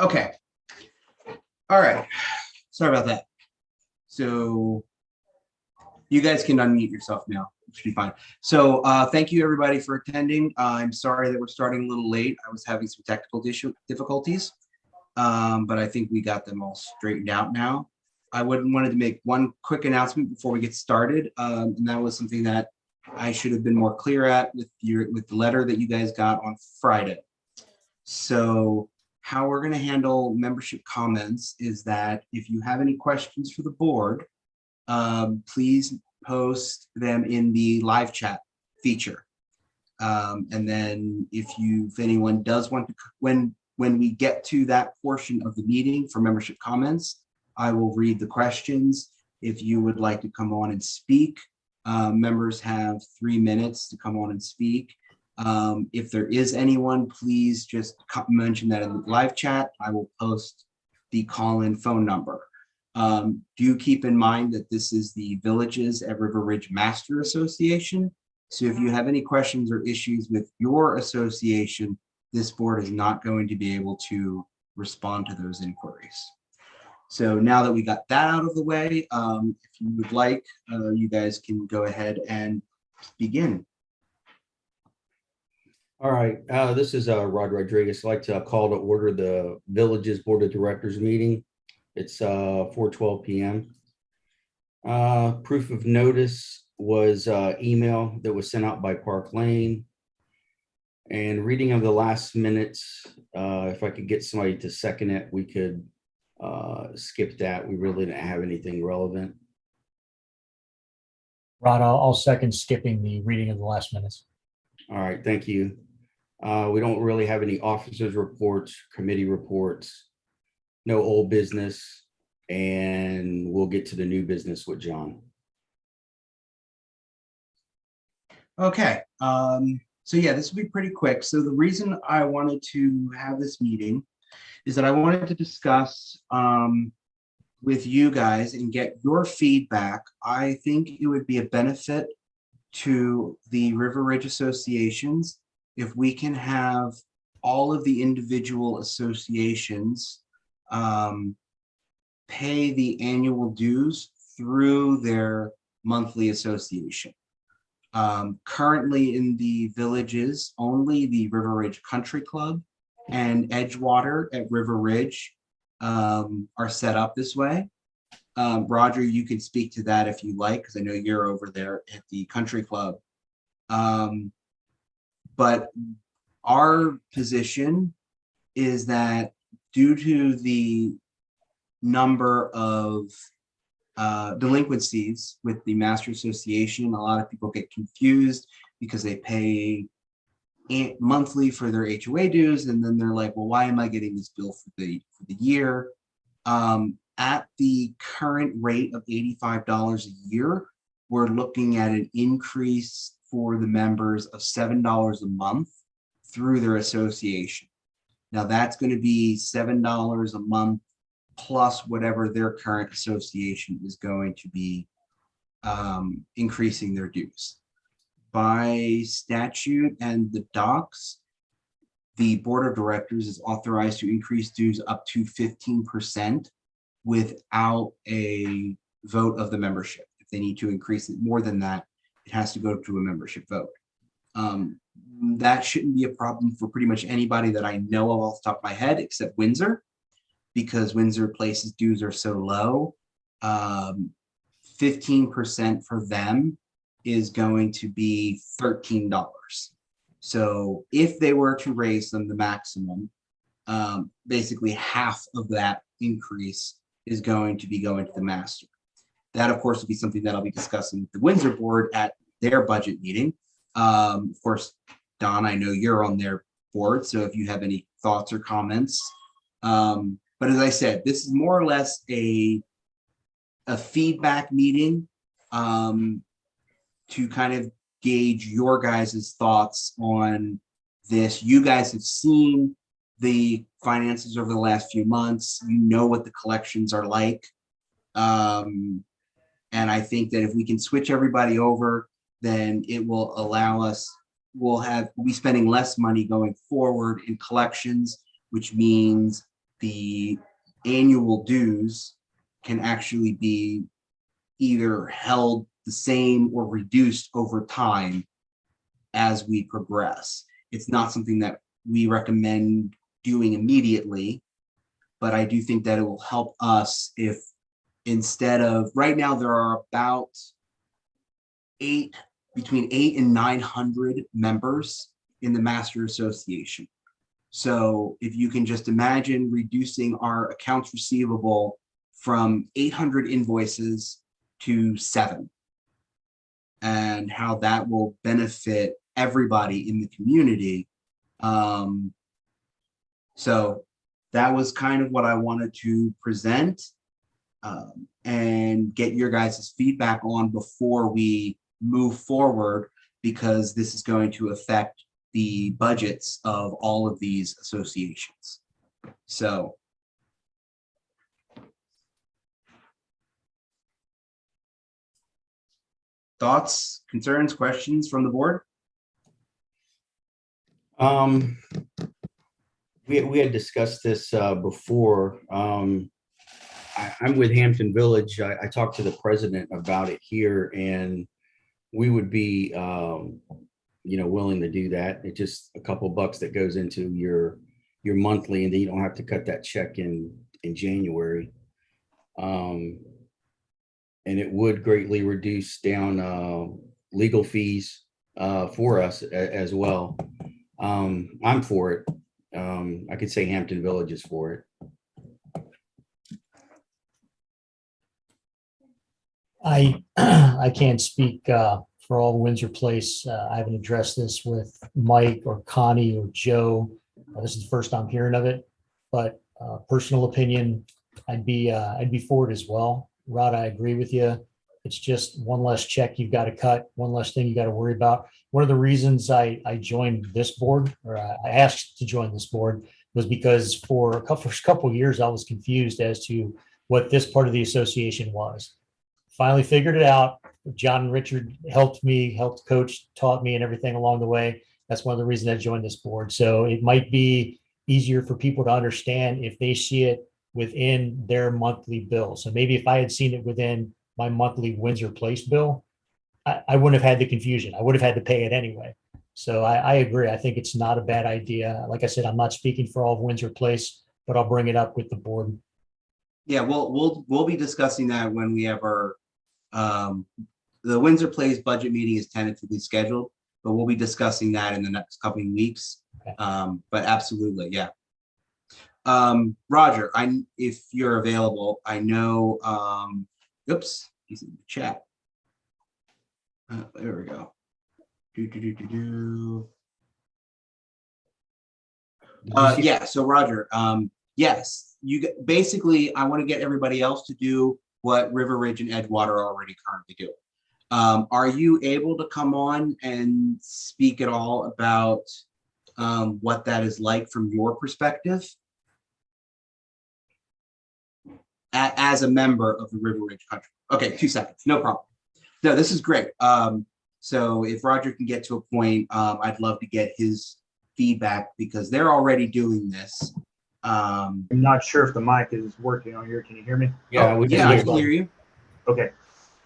Okay. All right. Sorry about that. So you guys can unmute yourself now. It should be fine. So thank you everybody for attending. I'm sorry that we're starting a little late. I was having some technical difficulties, but I think we got them all straightened out now. I wanted to make one quick announcement before we get started, and that was something that I should have been more clear at with the letter that you guys got on Friday. So how we're going to handle membership comments is that if you have any questions for the board, please post them in the live chat feature. And then if anyone does want to, when we get to that portion of the meeting for membership comments, I will read the questions. If you would like to come on and speak, members have 3 minutes to come on and speak. If there is anyone, please just mention that in the live chat. I will post the call-in phone number. Do keep in mind that this is the Villages at River Ridge Master Association. So if you have any questions or issues with your association, this board is not going to be able to respond to those inquiries. So now that we got that out of the way, if you would like, you guys can go ahead and begin. All right, this is Rod Rodriguez. I'd like to call to order the Villages Board of Directors meeting. It's 4:12 p.m. Proof of notice was email that was sent out by Park Lane. And reading of the last minutes, if I could get somebody to second it, we could skip that. We really didn't have anything relevant. Rod, I'll second skipping the reading of the last minutes. All right, thank you. We don't really have any officers' reports, committee reports, no old business, and we'll get to the new business with John. Okay, so yeah, this will be pretty quick. So the reason I wanted to have this meeting is that I wanted to discuss with you guys and get your feedback. I think it would be a benefit to the River Ridge associations if we can have all of the individual associations pay the annual dues through their monthly association. Currently in the Villages, only the River Ridge Country Club and Edgewater at River Ridge are set up this way. Roger, you can speak to that if you like, because I know you're over there at the country club. But our position is that due to the number of delinquencies with the Master Association, a lot of people get confused because they pay monthly for their HOA dues, and then they're like, well, why am I getting this bill for the year? At the current rate of $85 a year, we're looking at an increase for the members of $7 a month through their association. Now that's going to be $7 a month plus whatever their current association is going to be increasing their dues. By statute and the docs, the board of directors is authorized to increase dues up to 15% without a vote of the membership. If they need to increase it more than that, it has to go to a membership vote. That shouldn't be a problem for pretty much anybody that I know of off the top of my head, except Windsor, because Windsor Place's dues are so low. 15% for them is going to be $13. So if they were to raise them the maximum, basically half of that increase is going to be going to the master. That, of course, will be something that I'll be discussing with the Windsor board at their budget meeting. Of course, Don, I know you're on their board, so if you have any thoughts or comments. But as I said, this is more or less a feedback meeting to kind of gauge your guys' thoughts on this. You guys have seen the finances over the last few months. You know what the collections are like. And I think that if we can switch everybody over, then it will allow us, we'll be spending less money going forward in collections, which means the annual dues can actually be either held the same or reduced over time as we progress. It's not something that we recommend doing immediately, but I do think that it will help us if instead of, right now, there are about between 800 and 900 members in the Master Association. So if you can just imagine reducing our accounts receivable from 800 invoices to 7, and how that will benefit everybody in the community. So that was kind of what I wanted to present and get your guys' feedback on before we move forward, because this is going to affect the budgets of all of these associations. So thoughts, concerns, questions from the board? We had discussed this before. I'm with Hampton Village. I talked to the president about it here, and we would be, willing to do that. It's just a couple bucks that goes into your monthly, and then you don't have to cut that check in January. And it would greatly reduce down legal fees for us as well. I'm for it. I could say Hampton Village is for it. I can't speak for all of Windsor Place. I haven't addressed this with Mike or Connie or Joe. This is the first I'm hearing of it, but personal opinion, I'd be for it as well. Rod, I agree with you. It's just one less check you've got to cut, one less thing you got to worry about. One of the reasons I joined this board, or I asked to join this board, was because for a couple of years I was confused as to what this part of the association was. Finally figured it out. John and Richard helped coach, taught me, and everything along the way. That's one of the reasons I joined this board. So it might be easier for people to understand if they see it within their monthly bill. So maybe if I had seen it within my monthly Windsor Place bill, I wouldn't have had the confusion. I would have had to pay it anyway. So I agree. I think it's not a bad idea. Like I said, I'm not speaking for all of Windsor Place, but I'll bring it up with the board. Yeah, we'll be discussing that when we have our the Windsor Place budget meeting is tentatively scheduled, but we'll be discussing that in the next couple of weeks. Okay. But absolutely, yeah. Roger, if you're available, I know. Oops, he's in the chat. There we go. Yeah, so Roger, yes, basically, I want to get everybody else to do what River Ridge and Edgewater are already currently doing. Are you able to come on and speak at all about what that is like from your perspective as a member of the River Ridge Country? Okay, 2 seconds, no problem. No, this is great. So if Roger can get to a point, I'd love to get his feedback because they're already doing this. I'm not sure if the mic is working on here. Can you hear me? Yeah, I can hear you. Okay.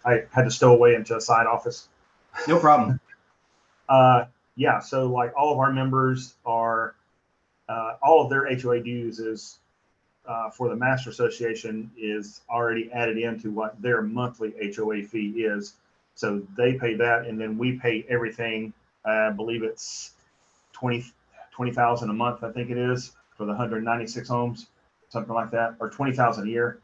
I had to stow away into a side office. No problem. Yeah, so like all of our members are, all of their HOA dues is for the Master Association is already added into what their monthly HOA fee is. So they pay that, and then we pay everything. I believe it's 20,000 a month, I think it is, for the 196 homes, something like that, or 20,000 a year.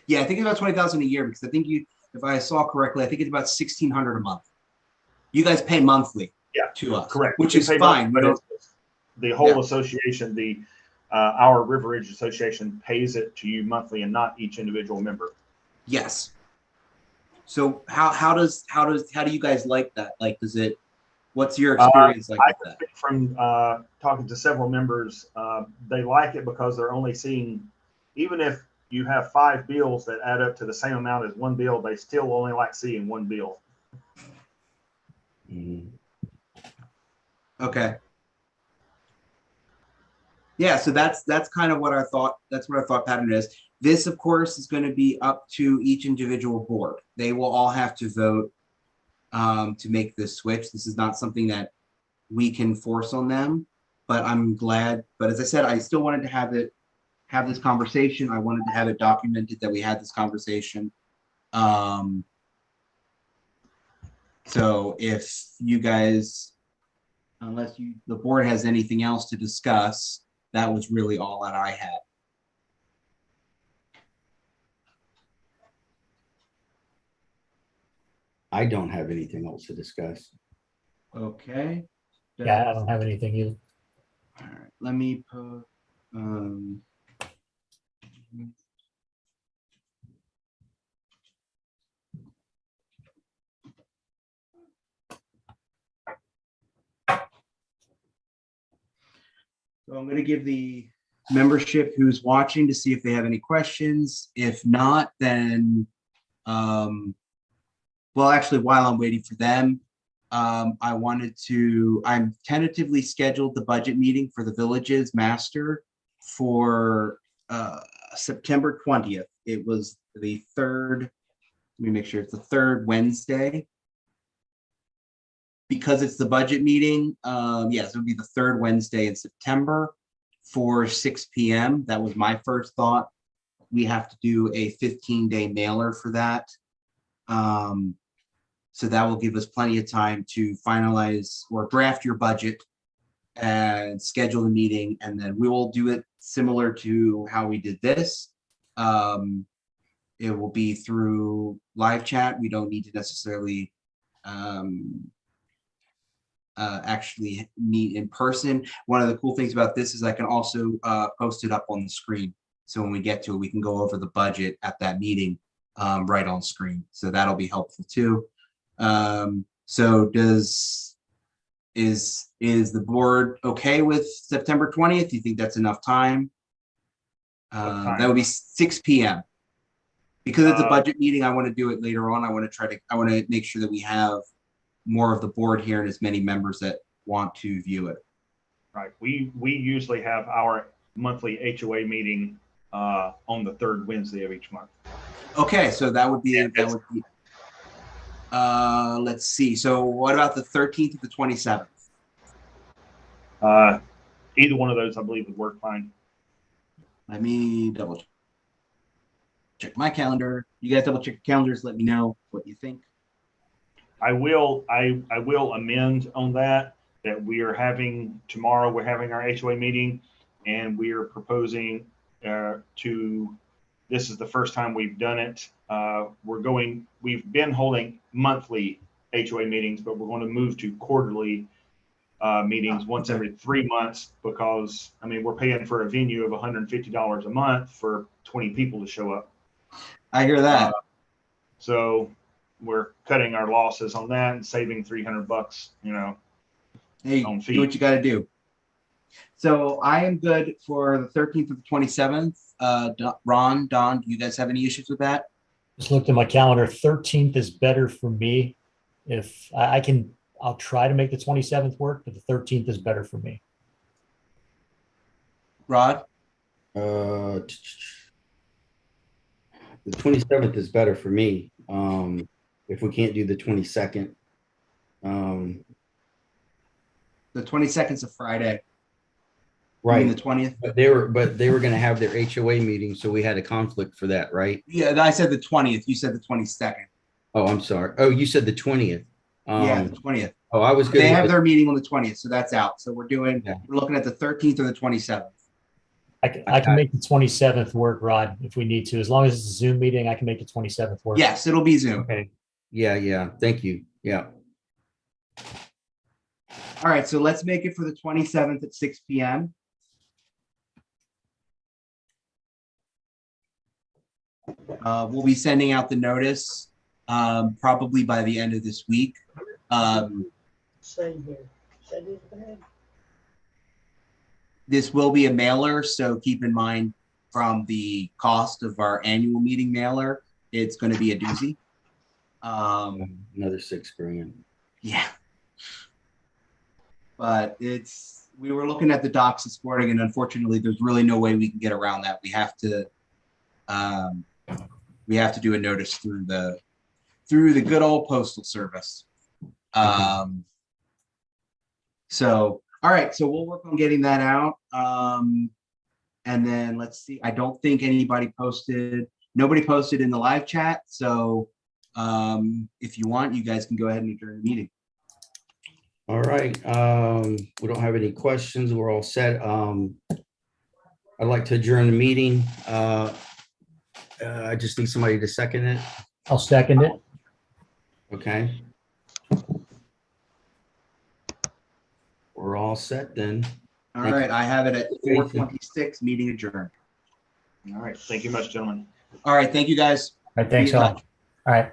Yeah, I think it's about 20,000 a year because I think if I saw correctly, I think it's about 1,600 a month. You guys pay monthly, to us, correct, which is fine. But the whole association, our River Ridge Association pays it to you monthly and not each individual member. Yes. So how do you guys like that? Like, what's your experience like with that? From talking to several members, they like it because they're only seeing, even if you have 5 bills that add up to the same amount as one bill, they still only like seeing one bill. Mm-hmm. Okay. yeah, so that's kind of what our thought, that's what our thought pattern is. This, of course, is going to be up to each individual board. They will all have to vote to make this switch. This is not something that we can force on them, but I'm glad. But as I said, I still wanted to have this conversation. I wanted to have it documented that we had this conversation. So if you guys, unless the board has anything else to discuss, that was really all that I had. I don't have anything else to discuss. Okay. Yeah, I don't have anything either. All right, let me put, so I'm going to give the membership who's watching to see if they have any questions. If not, then, well, actually, while I'm waiting for them, I'm tentatively scheduled the budget meeting for the Villages Master for September 20th. It was the third, let me make sure it's the third Wednesday. Because it's the budget meeting, yes, it would be the third Wednesday in September for 6 p.m. That was my first thought. We have to do a 15-day mailer for that. So that will give us plenty of time to finalize or draft your budget and schedule the meeting. And then we will do it similar to how we did this. It will be through live chat. We don't need to necessarily actually meet in person. One of the cool things about this is I can also post it up on the screen. So when we get to it, we can go over the budget at that meeting right on screen. So that'll be helpful too. So is the board okay with September 20th? Do you think that's enough time? That would be 6 p.m. Because it's a budget meeting, I want to do it later on. I want to make sure that we have more of the board here and as many members that want to view it. Right. We usually have our monthly HOA meeting on the third Wednesday of each month. Okay, so that would be, Yeah, let's see. So what about the 13th or the 27th? Either one of those, I believe, would work fine. Let me double check my calendar. You guys double check your calendars. Let me know what you think. I will amend on that we are having tomorrow. We're having our HOA meeting, and we are proposing this is the first time we've done it. We've been holding monthly HOA meetings, but we're going to move to quarterly meetings once every 3 months, because I mean, we're paying for a venue of $150 a month for 20 people to show up. I hear that. So we're cutting our losses on that and saving $300, Hey, on fee. do what you got to do. So I am good for the 13th or the 27th. Ron, Don, do you guys have any issues with that? Just looked at my calendar. 13th is better for me. If I'll try to make the 27th work, but the 13th is better for me. Rod? The 27th is better for me. If we can't do the 22nd. The 22nd is a Friday. Right. I mean, the 20th. But they were going to have their HOA meeting, so we had a conflict for that, right? Yeah, I said the 20th. You said the 22nd. Oh, I'm sorry. Oh, you said the 20th. Yeah, the 20th. Oh, I was good. They have their meeting on the 20th, so that's out. So we're Yeah. looking at the 13th or the 27th. I can make the 27th work, Rod, if we need to. As long as it's a Zoom meeting, I can make the 27th work. Yes, it'll be Zoom. Okay. Yeah. Thank you. Yeah. All right, so let's make it for the 27th at 6 p.m. We'll be sending out the notice probably by the end of this week. Same here. Send it back. This will be a mailer, so keep in mind from the cost of our annual meeting mailer, it's going to be a doozy. Another $6 grand. Yeah. But it's we were looking at the docs this morning, and unfortunately, there's really no way we can get around that. We have to do a notice through the good old postal service. So, all right, so we'll work on getting that out. And then let's see, I don't think nobody posted in the live chat. So if you want, you guys can go ahead and adjourn the meeting. All right, we don't have any questions. We're all set. I'd like to adjourn the meeting. I just need somebody to second it. I'll second it. Okay. We're all set then. All Thank right, I have it at you. 4:26, meeting adjourned. All right. Thank you much, gentlemen. All right, thank you guys. All right, thanks Be in all. touch. All right.